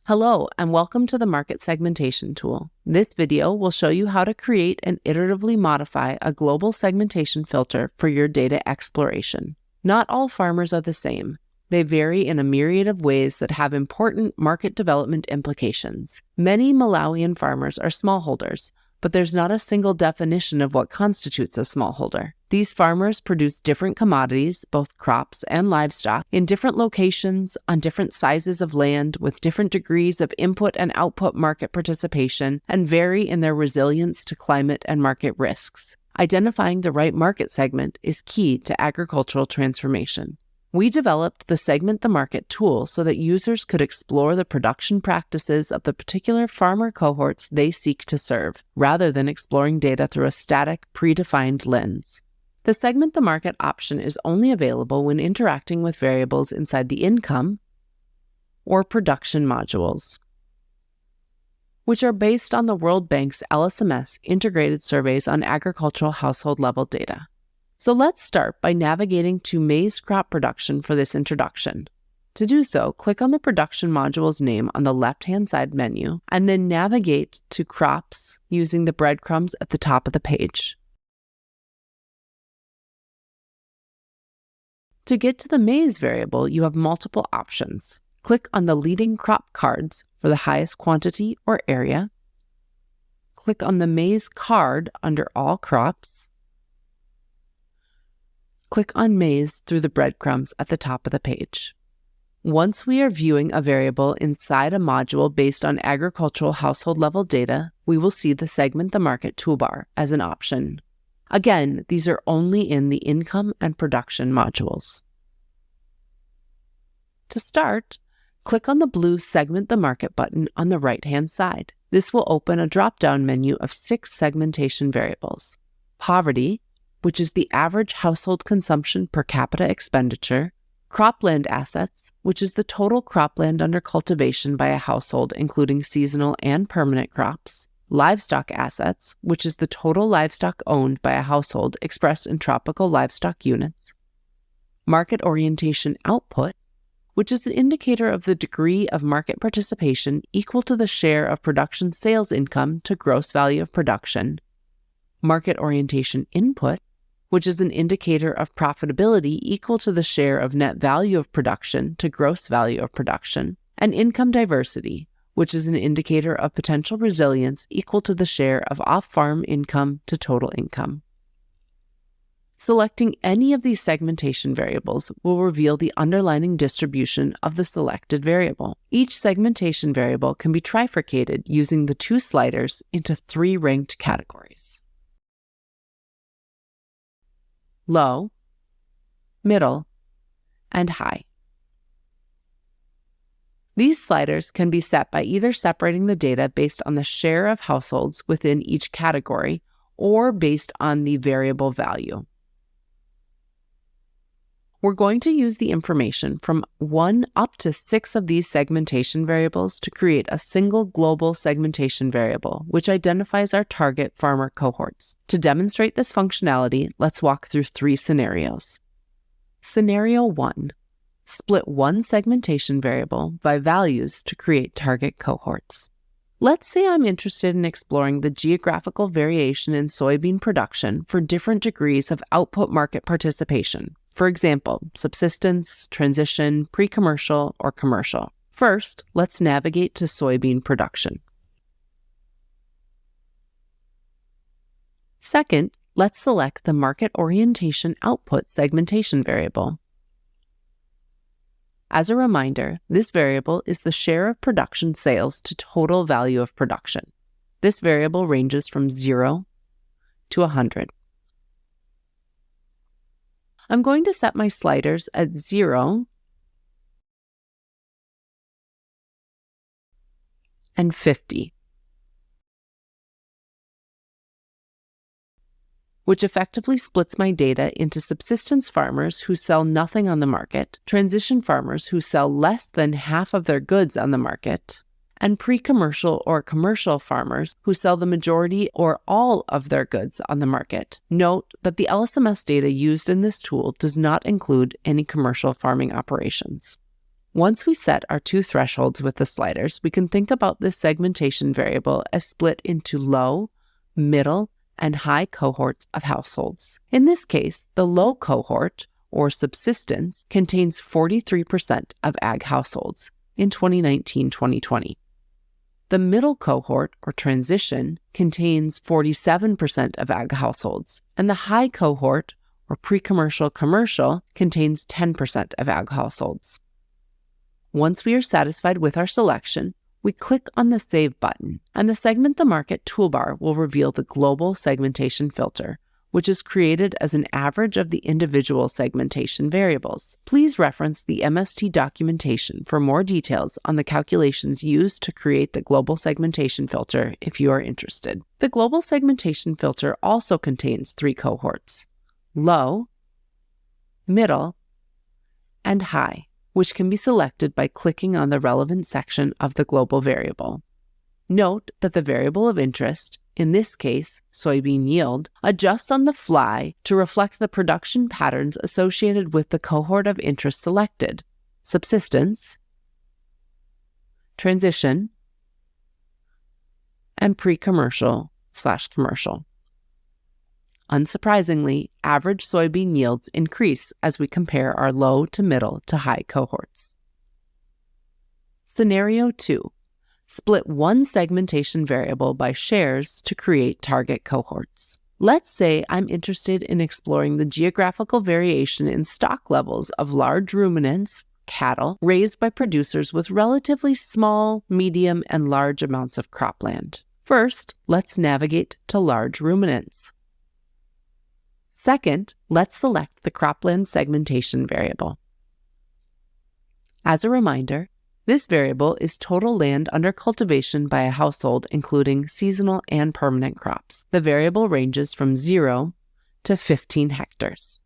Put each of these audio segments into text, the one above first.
Hello, and welcome to the Market Segmentation Tool. This video will show you how to create and iteratively modify a global segmentation filter for your data exploration. Not all farmers are the same. They vary in a myriad of ways that have important market development implications. Many Malawian farmers are smallholders, but there's not a single definition of what constitutes a smallholder. These farmers produce different commodities, both crops and livestock, in different locations, on different sizes of land, with different degrees of input and output market participation, and vary in their resilience to climate and market risks. Identifying the right market segment is key to agricultural transformation. We developed the Segment the Market tool so that users could explore the production practices of the particular farmer cohorts they seek to serve, rather than exploring data through a static, predefined lens. The Segment the Market option is only available when interacting with variables inside the income or production modules, which are based on the World Bank's LSMS integrated surveys on agricultural household level data. So let's start by navigating to maize crop production for this introduction. To do so, click on the production module's name on the left-hand side menu, and then navigate to crops using the breadcrumbs at the top of the page. To get to the maize variable, you have multiple options. Click on the leading crop cards for the highest quantity or area. Click on the maize card under all crops. Click on maize through the breadcrumbs at the top of the page. Once we are viewing a variable inside a module based on agricultural household level data, we will see the Segment the Market toolbar as an option. Again, these are only in the income and production modules. To start, click on the blue Segment the Market button on the right-hand side. This will open a drop-down menu of 6 segmentation variables: poverty, which is the average household consumption per capita expenditure; cropland assets, which is the total cropland under cultivation by a household including seasonal and permanent crops; livestock assets, which is the total livestock owned by a household expressed in tropical livestock units; market orientation output, which is an indicator of the degree of market participation equal to the share of production sales income to gross value of production; market orientation input, which is an indicator of profitability equal to the share of net value of production to gross value of production; and income diversity, which is an indicator of potential resilience equal to the share of off-farm income to total income. Selecting any of these segmentation variables will reveal the underlying distribution of the selected variable. Each segmentation variable can be trifurcated using the 2 sliders into 3 ranked categories: low, middle, and high. These sliders can be set by either separating the data based on the share of households within each category or based on the variable value. We're going to use the information from 1 up to 6 of these segmentation variables to create a single global segmentation variable, which identifies our target farmer cohorts. To demonstrate this functionality, let's walk through 3 scenarios. Scenario 1. Split 1 segmentation variable by values to create target cohorts. Let's say I'm interested in exploring the geographical variation in soybean production for different degrees of output market participation. For example, subsistence, transition, pre-commercial, or commercial. First, let's navigate to soybean production. Second, let's select the market orientation output segmentation variable. As a reminder, this variable is the share of production sales to total value of production. This variable ranges from 0 to 100. I'm going to set my sliders at 0 and 50, which effectively splits my data into subsistence farmers who sell nothing on the market, transition farmers who sell less than half of their goods on the market, and pre-commercial or commercial farmers who sell the majority or all of their goods on the market. Note that the LSMS data used in this tool does not include any commercial farming operations. Once we set our two thresholds with the sliders, we can think about this segmentation variable as split into low, middle, and high cohorts of households. In this case, the low cohort, or subsistence, contains 43% of ag households in 2019-2020. The middle cohort, or transition, contains 47% of ag households, and the high cohort, or pre-commercial commercial, contains 10% of ag households. Once we are satisfied with our selection, we click on the Save button, and the Segment the Market toolbar will reveal the global segmentation filter, which is created as an average of the individual segmentation variables. Please reference the MST documentation for more details on the calculations used to create the global segmentation filter if you are interested. The global segmentation filter also contains three cohorts: low, middle, and high, which can be selected by clicking on the relevant section of the global variable. Note that the variable of interest, in this case, soybean yield, adjusts on the fly to reflect the production patterns associated with the cohort of interest selected: subsistence, transition, and pre-commercial/commercial. Unsurprisingly, average soybean yields increase as we compare our low to middle to high cohorts. Scenario 2. Split one segmentation variable by shares to create target cohorts. Let's say I'm interested in exploring the geographical variation in stock levels of large ruminants, cattle, raised by producers with relatively small, medium, and large amounts of cropland. First, let's navigate to large ruminants. Second, let's select the cropland segmentation variable. As a reminder, this variable is total land under cultivation by a household, including seasonal and permanent crops. The variable ranges from 0 to 15 hectares.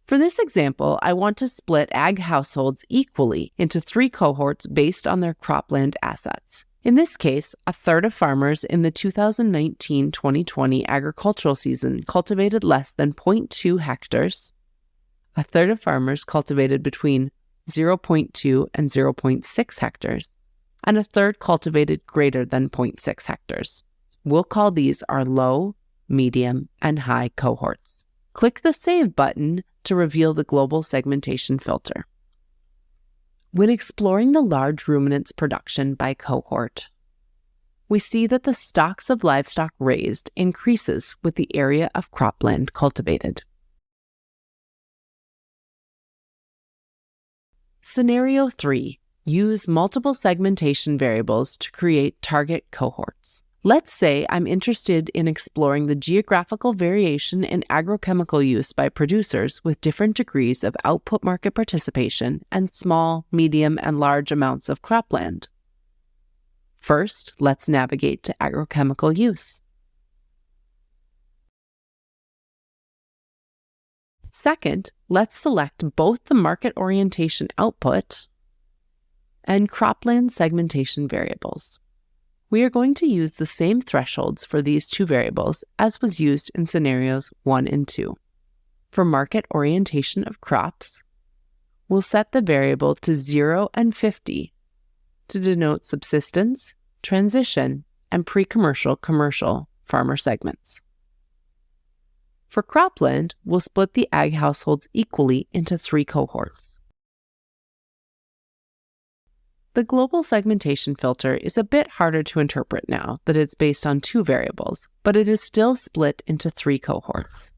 For this example, I want to split ag households equally into three cohorts based on their cropland assets. In this case, a third of farmers in the 2019-2020 agricultural season cultivated less than 0.2 hectares, a third of farmers cultivated between 0.2 and 0.6 hectares, and a third cultivated greater than 0.6 hectares. We'll call these our low, medium, and high cohorts. Click the Save button to reveal the global segmentation filter. When exploring the large ruminants production by cohort, we see that the stocks of livestock raised increases with the area of cropland cultivated. Scenario 3. Use multiple segmentation variables to create target cohorts. Let's say I'm interested in exploring the geographical variation in agrochemical use by producers with different degrees of output market participation and small, medium, and large amounts of cropland. First, let's navigate to agrochemical use. Second, let's select both the market orientation output and cropland segmentation variables. We are going to use the same thresholds for these two variables as was used in scenarios 1 and 2. For market orientation of crops, we'll set the variable to 0 and 50 to denote subsistence, transition, and pre-commercial commercial farmer segments. For cropland, we'll split the ag households equally into three cohorts. The global segmentation filter is a bit harder to interpret now that it's based on two variables, but it is still split into three cohorts.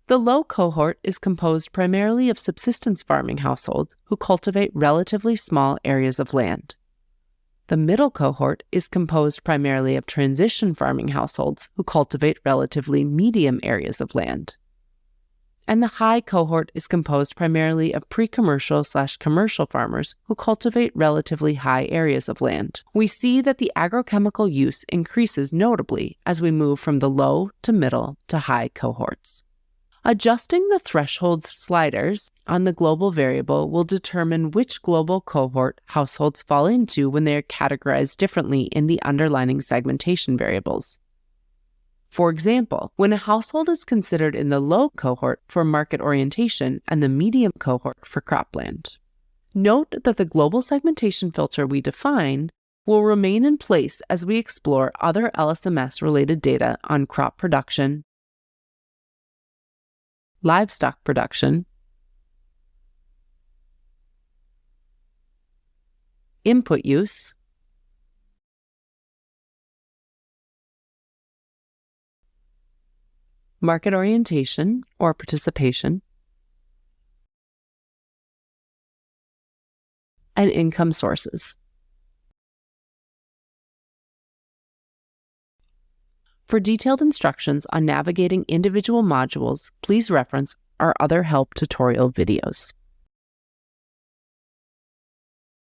The low cohort is composed primarily of subsistence farming households who cultivate relatively small areas of land. The middle cohort is composed primarily of transition farming households who cultivate relatively medium areas of land. And the high cohort is composed primarily of pre-commercial/commercial farmers who cultivate relatively high areas of land. We see that the agrochemical use increases notably as we move from the low to middle to high cohorts. Adjusting the threshold sliders on the global variable will determine which global cohort households fall into when they are categorized differently in the underlying segmentation variables. For example, when a household is considered in the low cohort for market orientation and the medium cohort for cropland. Note that the global segmentation filter we define will remain in place as we explore other LSMS-related data on crop production, livestock production, input use, market orientation or participation, and income sources. For detailed instructions on navigating individual modules, please reference our other help tutorial videos.